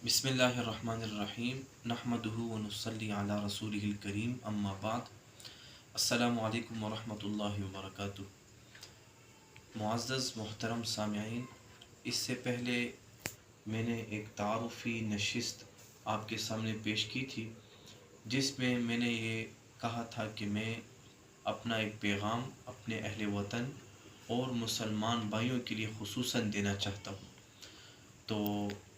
बिस्मिल्लाहिर्रहमानिर्रहीम नहमदुहु व नुसल्ली अला रसूलिहिल करीम अम्मा बाद। अस्सलामु अलैकुम व रहमतुल्लाहि व बरकातुहू। मुअज़्ज़ज़ मोहतरम सामिईन, इससे पहले मैंने एक तारुफ़ी नशिस्त आपके सामने पेश की थी, जिसमें मैंने ये कहा था कि मैं अपना एक पैगाम अपने अहले वतन और मुसलमान भाइयों के लिए खुसूसन देना चाहता हूँ। तो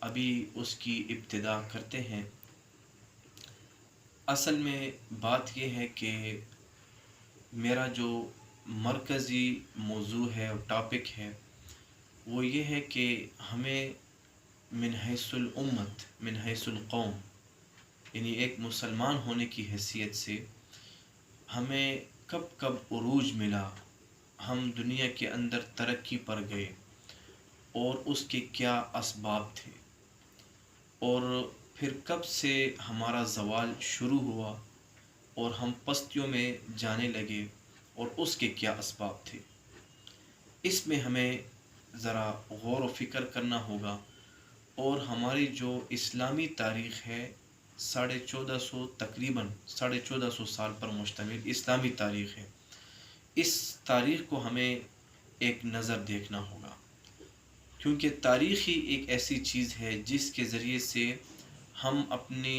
अभी उसकी इब्तिदा करते हैं। असल में बात यह है कि मेरा जो मरकज़ी मौजू है और टॉपिक है वो ये है कि हमें मिन हैसुल उम्मत मिन हैसुल कौम, यानी एक मुसलमान होने की हैसियत से हमें कब कब उरूज मिला, हम दुनिया के अंदर तरक्की पर गए और उसके क्या असबाब थे, और फिर कब से हमारा ज़वाल शुरू हुआ और हम पस्तियों में जाने लगे और उसके क्या असबाब थे। इसमें हमें ज़रा गौर व फ़िक्र करना होगा। और हमारी जो इस्लामी तारीख़ है 1450 तकरीबन 1450 साल पर मुश्तमिल इस्लामी तारीख़ है। इस तारीख़ को हमें एक नज़र देखना होगा, क्योंकि तारीख़ ही एक ऐसी चीज़ है जिसके ज़रिए से हम अपनी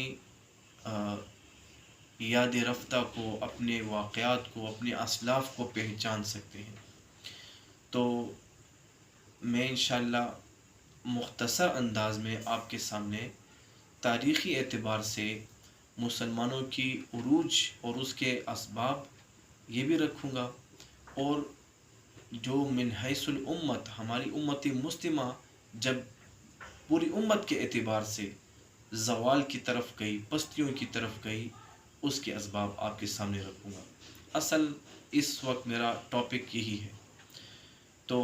याद रफ्ता को, अपने वाक़यात को, अपने असलाफ़ को पहचान सकते हैं। तो मैं इंशाअल्लाह मुख्तसर अंदाज में आपके सामने तारीख़ी एतबार से मुसलमानों की उरूज और उसके असबाब ये भी रखूँगा, और जो मिन हैसुल उम्मत हमारी उम्मती मुस्लिमा जब पूरी उम्मत के एतबार से ज़वाल की तरफ गई, पस्तियों की तरफ गई, उसके असबाब आपके सामने रखूँगा। असल इस वक्त मेरा टॉपिक यही है। तो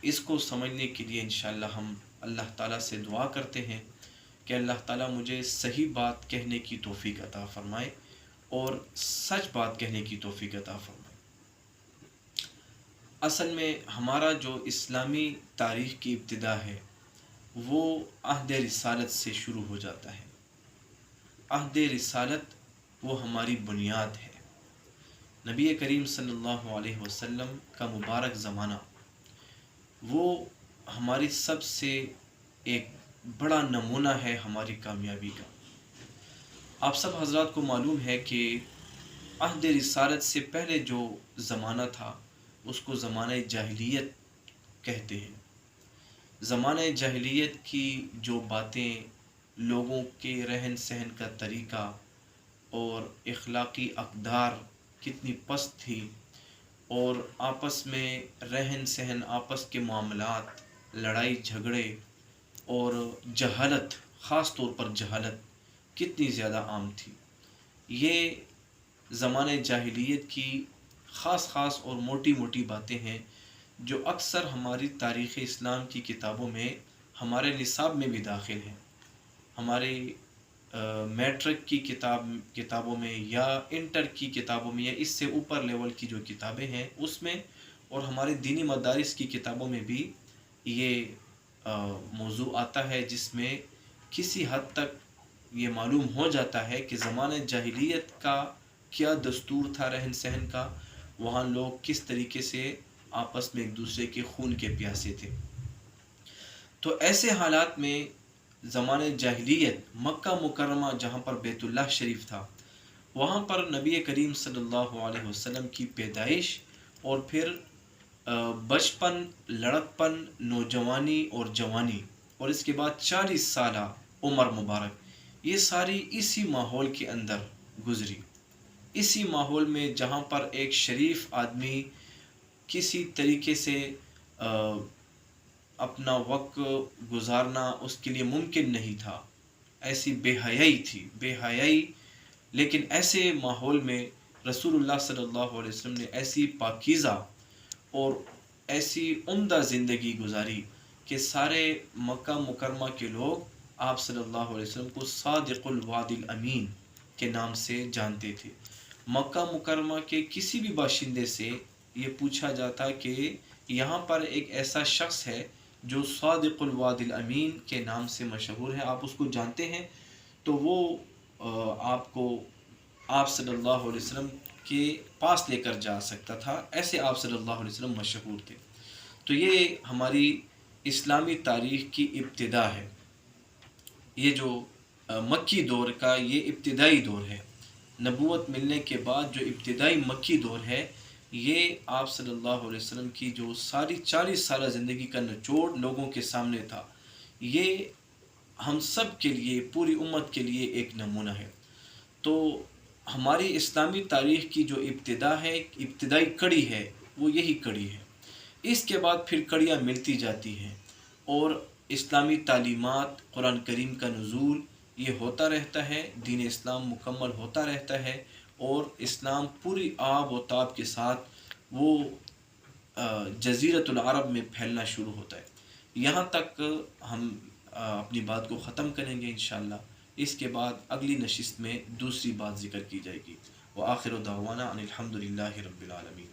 इसको समझने के लिए इंशाअल्लाह हम अल्लाह ताला से दुआ करते हैं कि अल्लाह ताला मुझे सही बात कहने की तौफीक अता फ़रमाए और सच बात कहने की तौफीक अता फ़रमाए। असल में हमारा जो इस्लामी तारीख़ की इब्तिदा है वो अहद रिसालत से शुरू हो जाता है। अहद रिसालत वो हमारी बुनियाद है। नबी करीम सल्लल्लाहु अलैहि वसल्लम का मुबारक ज़माना वो हमारी सबसे एक बड़ा नमूना है हमारी कामयाबी का। आप सब हज़रात को मालूम है कि अहद रिसालत से पहले जो ज़माना था उसको ज़माने जाहिलियत कहते हैं। ज़माने जाहिलियत की जो बातें, लोगों के रहन सहन का तरीक़ा और इख़लाक़ी अक़दार कितनी पस्त थी, और आपस में रहन सहन, आपस के मामलात, लड़ाई झगड़े और जहालत, ख़ास तौर पर जहालत कितनी ज़्यादा आम थी। ये ज़माने जाहिलियत की ख़ास और मोटी मोटी बातें हैं जो अक्सर हमारी तारीख़ इस्लाम की किताबों में, हमारे निसाब में भी दाखिल हैं। हमारे मैट्रिक की किताबों में या इंटर की किताबों में या इससे ऊपर लेवल की जो किताबें हैं उसमें, और हमारे दीनी मदारिस की किताबों में भी ये मौजू आता है, जिसमें किसी हद तक ये मालूम हो जाता है कि ज़माने जाहिलियत का क्या दस्तूर था रहन सहन का, वहाँ लोग किस तरीके से आपस में एक दूसरे के खून के प्यासे थे। तो ऐसे हालात में ज़माने जाहिलियत मक्का मुकर्रमा जहाँ पर बैतुल्लाह शरीफ था, वहाँ पर नबी करीम सल्लल्लाहु अलैहि वसल्लम की पैदाइश और फिर बचपन, लड़कपन, नौजवानी और जवानी, और इसके बाद 40 साल उम्र मुबारक, ये सारी इसी माहौल के अंदर गुज़री। इसी माहौल में जहाँ पर एक शरीफ आदमी किसी तरीके से अपना वक्त गुजारना उसके लिए मुमकिन नहीं था, ऐसी बेहयाई थी, बेहयाई। लेकिन ऐसे माहौल में रसूलुल्लाह सल्लल्लाहु अलैहि वसल्लम ने ऐसी पाकीज़ा और ऐसी उम्दा ज़िंदगी गुजारी कि सारे मक्का मुकरमा के लोग आप सल्लल्लाहु अलैहि वसल्लम को सादिकुल वादिल अमीन के नाम से जानते थे। मक्का मुकरमा के किसी भी बाशिंदे से ये पूछा जाता कि यहाँ पर एक ऐसा शख्स है جو صادق الوعد الامین کے نام سے مشہور ہے، آپ اس کو جانتے ہیں، تو وہ آپ کو آپ صلی اللہ علیہ وسلم کے پاس لے کر جا سکتا تھا، ایسے آپ صلی اللہ علیہ وسلم مشہور تھے۔ تو یہ ہماری اسلامی تاریخ کی ابتدا ہے، یہ جو مکی دور کا یہ ابتدائی دور ہے، نبوت ملنے کے بعد جو ابتدائی مکی دور ہے، یہ آپ صلی اللہ علیہ وسلم کی جو ساری 40 سالہ زندگی کا نچوڑ لوگوں کے سامنے تھا، یہ ہم سب کے لیے، پوری امت کے لیے ایک نمونہ ہے۔ تو ہماری اسلامی تاریخ کی جو ابتدا ہے، ابتدائی کڑی ہے، وہ یہی کڑی ہے۔ اس کے بعد پھر کڑیاں ملتی جاتی ہیں، اور اسلامی تعلیمات، قرآن کریم کا نزول یہ ہوتا رہتا ہے، دین اسلام مکمل ہوتا رہتا ہے، اور اسلام پوری آب و تاب کے ساتھ وہ جزیرۃ العرب میں پھیلنا شروع ہوتا ہے۔ یہاں تک ہم اپنی بات کو ختم کریں گے انشاءاللہ۔ اس کے بعد اگلی نشست میں دوسری بات ذکر کی جائے گی۔ وآخر دعوانا ان الحمد للہ رب العالمین۔